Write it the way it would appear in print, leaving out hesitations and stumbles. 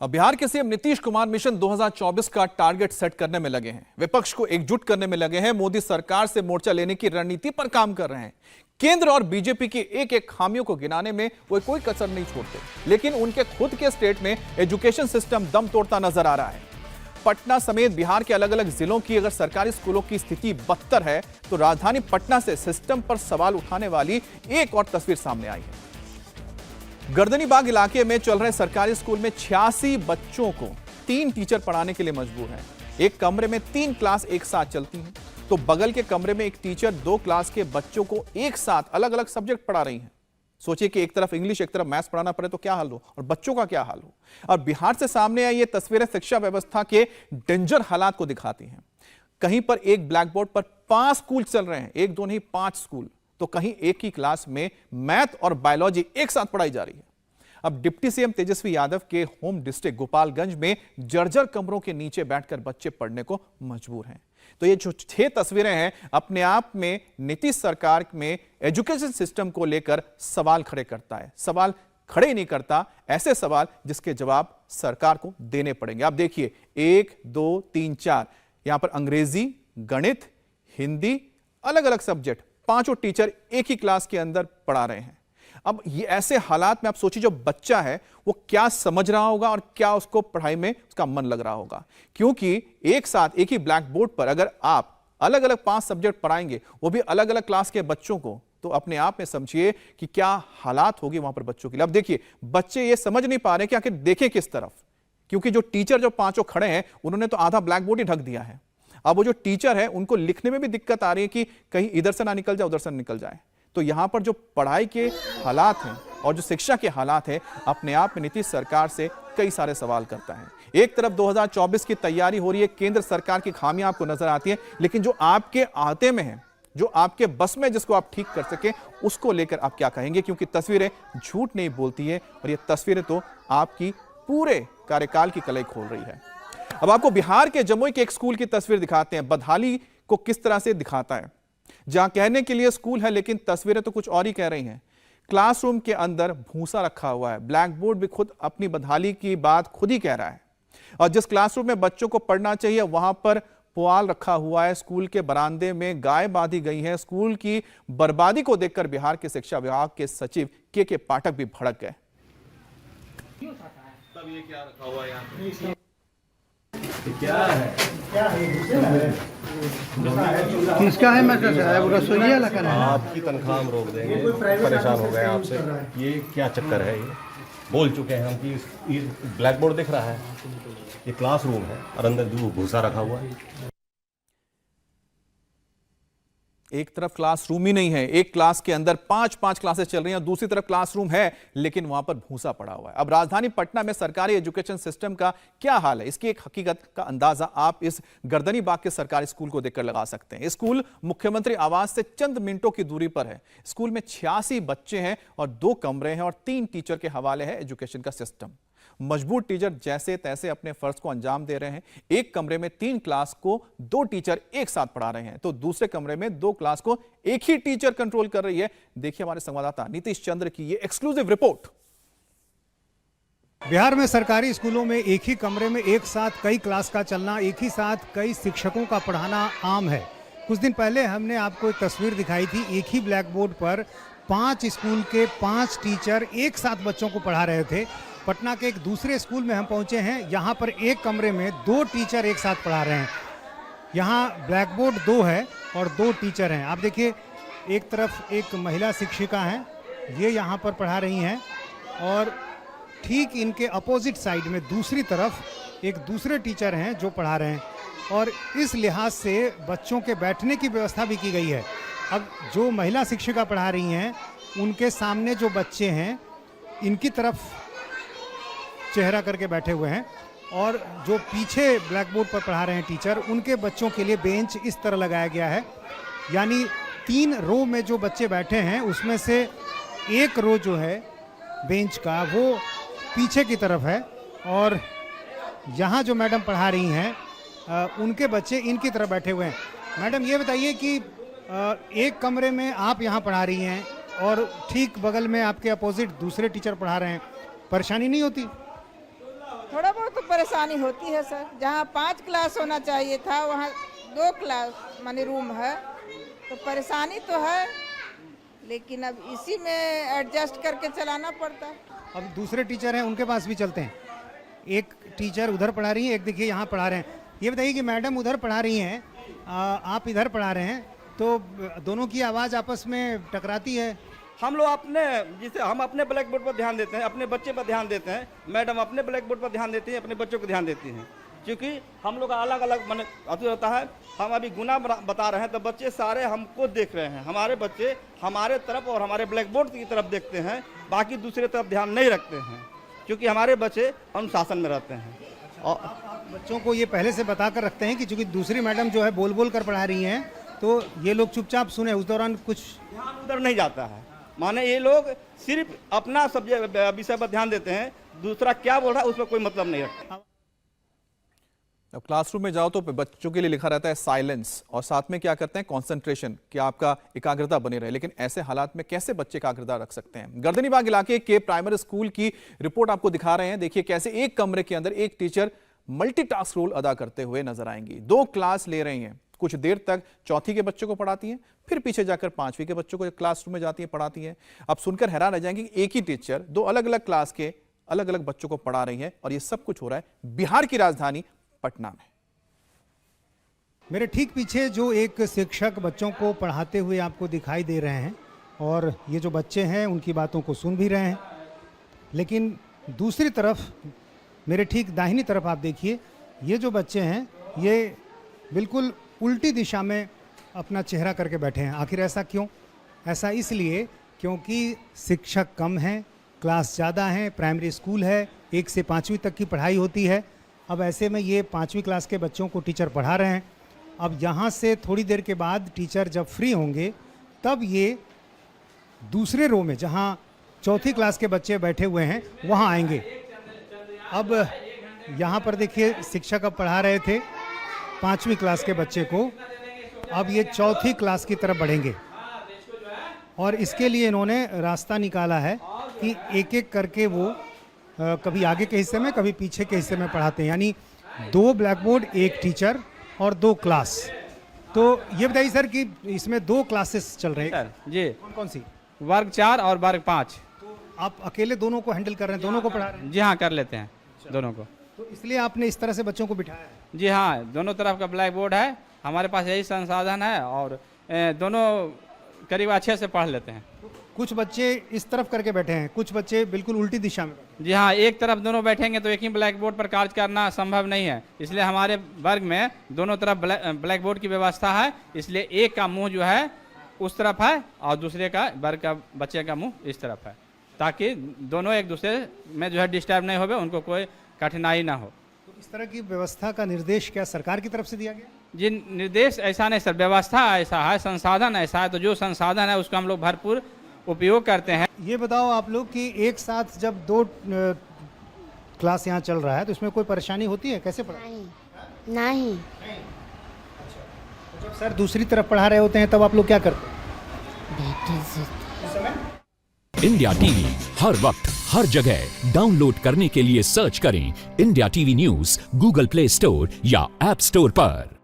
बिहार के CM Nitish Kumar mission 2024 का target set करने में लगे हैं। विपक्ष को एकजुट करने में लगे हैं। मोदी सरकार से मोर्चा लेने की रणनीति पर काम कर रहे हैं। केंद्र और बीजेपी की एक एक खामियों को गिनाने में वो कोई कसर नहीं छोड़ते, लेकिन उनके खुद के स्टेट में एजुकेशन सिस्टम दम तोड़ता नजर आ रहा है। पटना समेत बिहार के अलग अलग जिलों की अगर सरकारी स्कूलों की स्थिति बदतर है, तो राजधानी पटना से सिस्टम पर सवाल उठाने वाली एक और तस्वीर सामने आई है। गर्दनीबाग इलाके में चल रहे सरकारी स्कूल में 86 बच्चों को 3 टीचर पढ़ाने के लिए मजबूर हैं। एक कमरे में 3 क्लास एक साथ चलती हैं, तो बगल के कमरे में एक टीचर 2 क्लास के बच्चों को एक साथ अलग अलग सब्जेक्ट पढ़ा रही हैं। सोचिए कि एक तरफ इंग्लिश एक तरफ मैथ्स पढ़ाना पड़े तो क्या हाल हो, और बच्चों का क्या हाल हो। और बिहार से सामने आई ये तस्वीरें शिक्षा व्यवस्था के डेंजर हालात को दिखाती हैं। कहीं पर एक ब्लैक बोर्ड पर 5 स्कूल चल रहे हैं, एक दो नहीं 5 स्कूल, तो कहीं एक ही क्लास में मैथ और बायोलॉजी एक साथ पढ़ाई जा रही है। अब डिप्टी सीएम तेजस्वी यादव के होम डिस्ट्रिक्ट गोपालगंज में जर्जर कमरों के नीचे बैठकर बच्चे पढ़ने को मजबूर हैं। तो ये जो 6 तस्वीरें हैं, अपने आप में नीतीश सरकार में एजुकेशन सिस्टम को लेकर सवाल खड़े करता है। सवाल खड़े ही नहीं करता, ऐसे सवाल जिसके जवाब सरकार को देने पड़ेंगे। आप देखिए 1 2 3 4 यहां पर अंग्रेजी, गणित, हिंदी, अलग अलग सब्जेक्ट 5 टीचर एक ही क्लास के अंदर पढ़ा रहे हैं। अब ये ऐसे हालात में आप सोचिए, जो बच्चा है वो क्या समझ रहा होगा और क्या उसको पढ़ाई में उसका मन लग रहा होगा। क्योंकि एक साथ एक ही ब्लैक बोर्ड पर अगर आप अलग अलग 5 सब्जेक्ट पढ़ाएंगे, वो भी अलग अलग क्लास के बच्चों को, तो अपने आप में समझिए कि क्या हालात होगी वहां पर बच्चों के लिए। अब देखिए बच्चे ये समझ नहीं पा रहे कि आखिर देखें किस तरफ, क्योंकि जो टीचर जो 5 खड़े हैं उन्होंने तो आधा ब्लैक बोर्ड ही ढक दिया है। अब वो जो टीचर है उनको लिखने में भी दिक्कत आ रही है कि कहीं इधर से ना निकल जाए उधर से निकल जाए। तो यहां पर जो पढ़ाई के हालात हैं और जो शिक्षा के हालात हैं, अपने आप में नीतीश सरकार से कई सारे सवाल करता है। एक तरफ 2024 की तैयारी हो रही है, केंद्र सरकार की खामियां आपको नजर आती हैं, लेकिन जो आपके आहते में है, जो आपके बस में जिसको आप ठीक कर सके, उसको लेकर आप क्या कहेंगे? क्योंकि तस्वीरें झूठ नहीं बोलती है और ये तस्वीरें तो आपकी पूरे कार्यकाल की कलई खोल रही है। अब आपको बिहार के जमुई के एक स्कूल की तस्वीर दिखाते हैं। बदहाली को किस तरह से दिखाता है, जहां कहने के लिए स्कूल है लेकिन तस्वीरें तो कुछ और ही कह रही हैं। क्लासरूम के अंदर भूसा रखा हुआ है, ब्लैक बोर्ड भी खुद अपनी बदहाली की बात खुद ही कह रहा है। और जिस क्लासरूम में बच्चों को पढ़ना चाहिए वहां पर पुआल रखा हुआ है। स्कूल के बरामदे में गाय बांधी गई है। स्कूल की बर्बादी को देखकर बिहार के शिक्षा विभाग के सचिव के पाठक भी भड़क गए। तब ये क्या रखा हुआ है यहाँ? क्या है किसका है? मैं वो रसोइया लगा है। आपकी तनख्वाह हम रोक देंगे, परेशान हो गए आपसे। ये क्या चक्कर है? ये बोल चुके हैं हम कि ये ब्लैक बोर्ड दिख रहा है, ये क्लासरूम है और अंदर भूसा रखा हुआ है। एक तरफ क्लासरूम ही नहीं है, एक क्लास के अंदर 5 क्लासेस चल रही हैं, दूसरी तरफ क्लासरूम है लेकिन वहां पर भूसा पड़ा हुआ है। अब राजधानी पटना में सरकारी एजुकेशन सिस्टम का क्या हाल है, इसकी एक हकीकत का अंदाजा आप इस गर्दनीबाग के सरकारी स्कूल को देखकर लगा सकते हैं। स्कूल मुख्यमंत्री आवास से चंद मिनटों की दूरी पर है। स्कूल में 86 बच्चे हैं और 2 कमरे हैं और 3 टीचर के हवाले है एजुकेशन का सिस्टम। मजबूर टीचर जैसे तैसे अपने फर्ज को अंजाम दे रहे हैं। एक कमरे में 3 क्लास को 2 टीचर एक साथ पढ़ा रहे हैं, तो दूसरे कमरे में 2 क्लास को एक ही टीचर कंट्रोल कर रही है। देखिए हमारे संवाददाता नीतीश चंद्र की ये एक्सक्लूसिव रिपोर्ट। बिहार में सरकारी स्कूलों में एक ही कमरे में एक साथ कई क्लास का चलना, एक ही साथ कई शिक्षकों का पढ़ाना आम है। कुछ दिन पहले हमने आपको एक तस्वीर दिखाई थी, एक ही ब्लैक बोर्ड पर 5 स्कूल के 5 टीचर एक साथ बच्चों को पढ़ा रहे थे। पटना के एक दूसरे स्कूल में हम पहुंचे हैं, यहाँ पर एक कमरे में 2 टीचर एक साथ पढ़ा रहे हैं। यहाँ ब्लैक बोर्ड 2 है और 2 टीचर हैं। आप देखिए एक तरफ एक महिला शिक्षिका हैं, ये यहाँ पर पढ़ा रही हैं, और ठीक इनके अपोजिट साइड में दूसरी तरफ एक दूसरे टीचर हैं जो पढ़ा रहे हैं। और इस लिहाज से बच्चों के बैठने की व्यवस्था भी की गई है। अब जो महिला शिक्षिका पढ़ा रही हैं, उनके सामने जो बच्चे हैं इनकी तरफ चेहरा करके बैठे हुए हैं, और जो पीछे ब्लैक बोर्ड पर पढ़ा रहे हैं टीचर, उनके बच्चों के लिए बेंच इस तरह लगाया गया है। यानी 3 रो में जो बच्चे बैठे हैं उसमें से एक रो जो है बेंच का वो पीछे की तरफ है, और यहाँ जो मैडम पढ़ा रही हैं उनके बच्चे इनकी तरफ बैठे हुए हैं। मैडम ये बताइए कि एक कमरे में आप यहाँ पढ़ा रही हैं और ठीक बगल में आपके अपोजिट दूसरे टीचर पढ़ा रहे हैं, परेशानी नहीं होती? थोड़ा बहुत तो परेशानी होती है सर। जहाँ 5 क्लास होना चाहिए था वहाँ 2 क्लास माने रूम है, तो परेशानी तो है, लेकिन अब इसी में एडजस्ट करके चलाना पड़ता है। अब दूसरे टीचर हैं, उनके पास भी चलते हैं। एक टीचर उधर पढ़ा रही है, एक देखिए यहाँ पढ़ा रहे हैं। ये बताइए कि मैडम उधर पढ़ा रही हैं, आप इधर पढ़ा रहे हैं, तो दोनों की आवाज़ आपस में टकराती है। हम लोग अपने ब्लैक बोर्ड पर ध्यान देते हैं, अपने बच्चे पर ध्यान देते हैं, मैडम अपने ब्लैक बोर्ड पर ध्यान देती हैं, अपने बच्चों को ध्यान देती हैं। क्योंकि हम लोग अलग अलग मन अति होता है। हम अभी गुना बता रहे हैं तो बच्चे सारे हमको देख रहे हैं। हमारे बच्चे हमारे तरफ और हमारे ब्लैक बोर्ड की तरफ देखते हैं, बाकी दूसरे तरफ ध्यान नहीं रखते हैं, क्योंकि हमारे बच्चे अनुशासन में रहते हैं। और बच्चों को ये पहले से बता कर रखते हैं कि चूंकि दूसरी मैडम जो है बोल बोल कर पढ़ा रही हैं, तो ये लोग चुपचाप सुने, उस दौरान कुछ ध्यान उधर नहीं जाता है। माने ये लोग सिर्फ अपना सब्जेक्ट विषय पर ध्यान देते हैं, दूसरा क्या बोल रहा है उस पर कोई मतलब नहीं रखते। अब क्लासरूम में जाओ तो बच्चों के लिए लिखा रहता है साइलेंस, और साथ में क्या करते हैं कंसंट्रेशन, कि आपका एकाग्रता बनी रहे। लेकिन ऐसे हालात में कैसे बच्चे एकाग्रता रख सकते हैं? गर्दनीबाग इलाके के प्राइमरी स्कूल की रिपोर्ट आपको दिखा रहे हैं। देखिए कैसे एक कमरे के अंदर एक टीचर मल्टीटास्क रोल अदा करते हुए नजर आएंगी। 2 क्लास ले रही हैं, कुछ देर तक चौथी के बच्चों को पढ़ाती हैं, फिर पीछे जाकर 5वीं के बच्चों को क्लासरूम में जाती हैं, पढ़ाती हैं। अब सुनकर हैरान रह जाएंगे कि एक ही टीचर 2 अलग अलग क्लास के अलग अलग बच्चों को पढ़ा रही है, और ये सब कुछ हो रहा है बिहार की राजधानी पटना में। मेरे ठीक पीछे जो एक शिक्षक बच्चों को पढ़ाते हुए आपको दिखाई दे रहे हैं, और ये जो बच्चे हैं उनकी बातों को सुन भी रहे हैं। लेकिन दूसरी तरफ मेरे ठीक दाहिनी तरफ आप देखिए, ये जो बच्चे हैं ये बिल्कुल उल्टी दिशा में अपना चेहरा करके बैठे हैं। आखिर ऐसा क्यों? ऐसा इसलिए क्योंकि शिक्षक कम हैं, क्लास ज़्यादा हैं, प्राइमरी स्कूल है, 1 से 5वीं तक की पढ़ाई होती है। अब ऐसे में ये 5वीं क्लास के बच्चों को टीचर पढ़ा रहे हैं। अब यहाँ से थोड़ी देर के बाद टीचर जब फ्री होंगे, तब ये दूसरे रो में जहाँ चौथी क्लास के बच्चे बैठे हुए हैं वहाँ आएंगे। अब यहाँ पर देखिए शिक्षक अब पढ़ा रहे थे 5वीं क्लास के बच्चे को, अब ये चौथी क्लास की तरफ बढ़ेंगे, और इसके लिए इन्होंने रास्ता निकाला है कि एक एक करके वो कभी आगे के हिस्से में कभी पीछे के हिस्से में पढ़ाते हैं। यानी 2 ब्लैक बोर्ड, 1 टीचर और 2 क्लास। तो ये बताइए सर कि इसमें 2 क्लासेस चल रहे हैं जी। कौन कौन सी? वर्ग 4 और वर्ग 5। तो आप अकेले दोनों को हैंडल कर रहे हैं, दोनों को पढ़ा रहे हैं? जी हाँ, कर लेते हैं दोनों को। तो इसलिए आपने इस तरह से बच्चों को बिठाया है? जी हाँ, दोनों तरफ का ब्लैक बोर्ड है, हमारे पास यही संसाधन है, और दोनों करीब अच्छे से पढ़ लेते हैं। कुछ बच्चे इस तरफ करके बैठे हैं, कुछ बच्चे बिल्कुल उल्टी दिशा में। जी हाँ, एक तरफ दोनों बैठेंगे तो एक ही ब्लैक बोर्ड पर कार्य करना संभव नहीं है, इसलिए हमारे वर्ग में दोनों तरफ ब्लैक बोर्ड की व्यवस्था है। इसलिए एक का मुंह जो है उस तरफ है और दूसरे का वर्ग का बच्चे का मुंह इस तरफ है, ताकि दोनों एक दूसरे में जो है डिस्टर्ब नहीं हो, उनको कोई कठिनाई ना हो। तो इस तरह की व्यवस्था का निर्देश क्या सरकार की तरफ से दिया गया? जी, निर्देश ऐसा नहीं सर, व्यवस्था ऐसा है, संसाधन ऐसा है, तो जो संसाधन है उसका हम लोग भरपूर उपयोग करते हैं। ये बताओ आप लोग कि एक साथ जब 2 क्लास यहाँ चल रहा है तो इसमें कोई परेशानी होती है? कैसे पढ़ा? नहीं। जब सर दूसरी तरफ पढ़ा रहे होते हैं तब आप लोग क्या करते हैं? इंडिया टीवी हर वक्त हर जगह डाउनलोड करने के लिए सर्च करें India TV news Google play store या ऐप स्टोर पर।